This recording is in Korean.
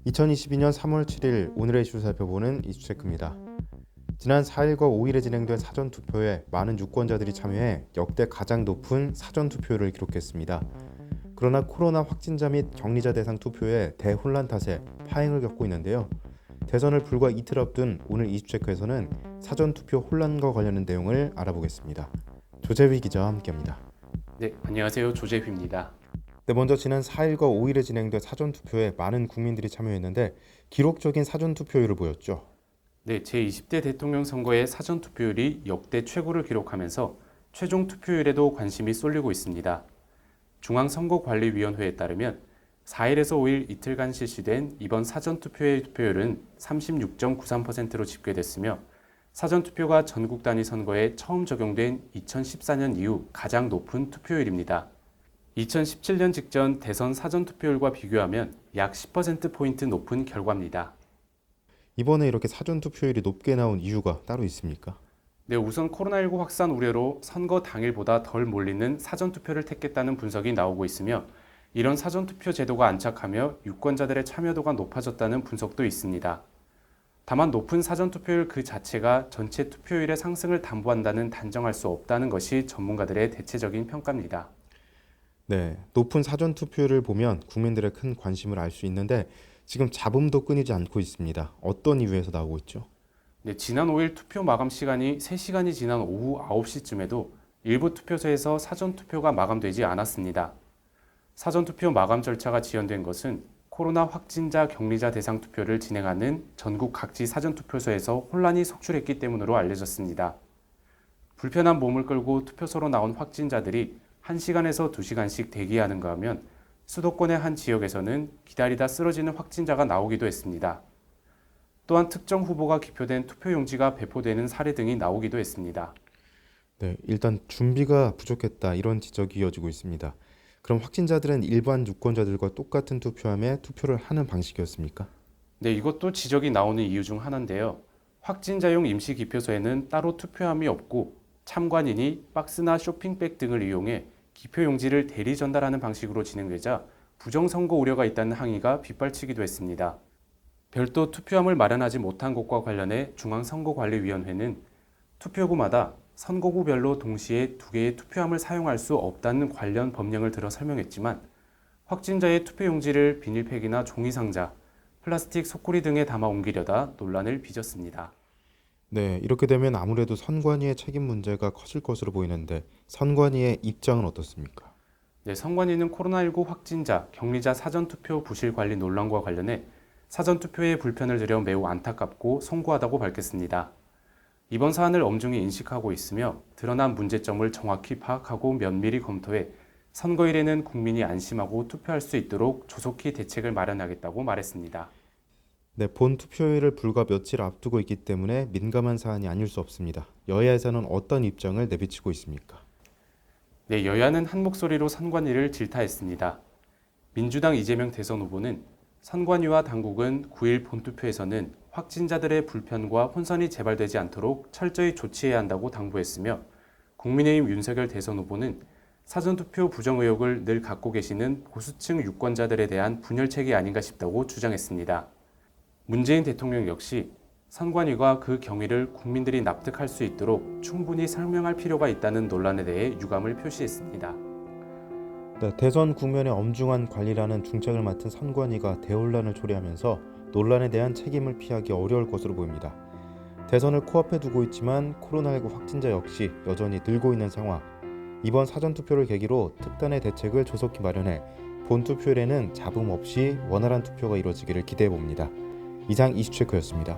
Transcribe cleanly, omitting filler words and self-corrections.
2022년 3월 7일 오늘의 이슈를 살펴보는 이슈체크입니다. 지난 4일과 5일에 진행된 사전투표에 많은 유권자들이 참여해 역대 가장 높은 사전투표율을 기록했습니다. 그러나 코로나 확진자 및 격리자 대상 투표에 대혼란 탓에 파행을 겪고 있는데요. 대선을 불과 이틀 앞둔 오늘 이슈체크에서는 사전투표 혼란과 관련된 내용을 알아보겠습니다. 조재휘 기자와 함께합니다. 네, 안녕하세요. 조재휘입니다. 네, 먼저 지난 4일과 5일에 진행된 사전투표에 많은 국민들이 참여했는데 기록적인 사전투표율을 보였죠. 네, 제20대 대통령 선거의 사전투표율이 역대 최고를 기록하면서 최종 투표율에도 관심이 쏠리고 있습니다. 중앙선거관리위원회에 따르면 4일에서 5일 이틀간 실시된 이번 사전투표의 투표율은 36.93%로 집계됐으며 사전투표가 전국 단위 선거에 처음 적용된 2014년 이후 가장 높은 투표율입니다. 2017년 직전 대선 사전투표율과 비교하면 약 10%포인트 높은 결과입니다. 이번에 이렇게 사전투표율이 높게 나온 이유가 따로 있습니까? 네, 우선 코로나19 확산 우려로 선거 당일보다 덜 몰리는 사전투표를 택했다는 분석이 나오고 있으며 이런 사전투표 제도가 안착하며 유권자들의 참여도가 높아졌다는 분석도 있습니다. 다만 높은 사전투표율 그 자체가 전체 투표율의 상승을 담보한다는 단정할 수 없다는 것이 전문가들의 대체적인 평가입니다. 네, 높은 사전투표율을 보면 국민들의 큰 관심을 알 수 있는데 지금 잡음도 끊이지 않고 있습니다. 어떤 이유에서 나오고 있죠? 네, 지난 5일 투표 마감 시간이 3시간이 지난 오후 9시쯤에도 일부 투표소에서 사전투표가 마감되지 않았습니다. 사전투표 마감 절차가 지연된 것은 코로나 확진자 격리자 대상 투표를 진행하는 전국 각지 사전투표소에서 혼란이 속출했기 때문으로 알려졌습니다. 불편한 몸을 끌고 투표소로 나온 확진자들이 1시간에서 2시간씩 대기하는가 하면 수도권의 한 지역에서는 기다리다 쓰러지는 확진자가 나오기도 했습니다. 또한 특정 후보가 기표된 투표용지가 배포되는 사례 등이 나오기도 했습니다. 네, 일단 준비가 부족했다 이런 지적이 이어지고 있습니다. 그럼 확진자들은 일반 유권자들과 똑같은 투표함에 투표를 하는 방식이었습니까? 네, 이것도 지적이 나오는 이유 중 하나인데요. 확진자용 임시 기표소에는 따로 투표함이 없고 참관인이 박스나 쇼핑백 등을 이용해 기표용지를 대리 전달하는 방식으로 진행되자 부정선거 우려가 있다는 항의가 빗발치기도 했습니다. 별도 투표함을 마련하지 못한 곳과 관련해 중앙선거관리위원회는 투표구마다 선거구별로 동시에 2개의 투표함을 사용할 수 없다는 관련 법령을 들어 설명했지만 확진자의 투표용지를 비닐팩이나 종이상자, 플라스틱 소쿠리 등에 담아 옮기려다 논란을 빚었습니다. 네, 이렇게 되면 아무래도 선관위의 책임 문제가 커질 것으로 보이는데 선관위의 입장은 어떻습니까? 네, 선관위는 코로나19 확진자, 격리자 사전투표 부실 관리 논란과 관련해 사전투표에 불편을 드려 매우 안타깝고 송구하다고 밝혔습니다. 이번 사안을 엄중히 인식하고 있으며 드러난 문제점을 정확히 파악하고 면밀히 검토해 선거일에는 국민이 안심하고 투표할 수 있도록 조속히 대책을 마련하겠다고 말했습니다. 네, 본 투표일을 불과 며칠 앞두고 있기 때문에 민감한 사안이 아닐 수 없습니다. 여야에서는 어떤 입장을 내비치고 있습니까? 네, 여야는 한 목소리로 선관위를 질타했습니다. 민주당 이재명 대선 후보는 선관위와 당국은 9일 본투표에서는 확진자들의 불편과 혼선이 재발되지 않도록 철저히 조치해야 한다고 당부했으며 국민의힘 윤석열 대선 후보는 사전투표 부정 의혹을 늘 갖고 계시는 보수층 유권자들에 대한 분열책이 아닌가 싶다고 주장했습니다. 문재인 대통령 역시 선관위가 그 경위를 국민들이 납득할 수 있도록 충분히 설명할 필요가 있다는 논란에 대해 유감을 표시했습니다. 네, 대선 국면의 엄중한 관리라는 중책을 맡은 선관위가 대혼란을 초래하면서 논란에 대한 책임을 피하기 어려울 것으로 보입니다. 대선을 코앞에 두고 있지만 코로나19 확진자 역시 여전히 늘고 있는 상황. 이번 사전투표를 계기로 특단의 대책을 조속히 마련해 본투표일에는 잡음 없이 원활한 투표가 이루어지기를 기대해 봅니다. 이상 이슈체크였습니다.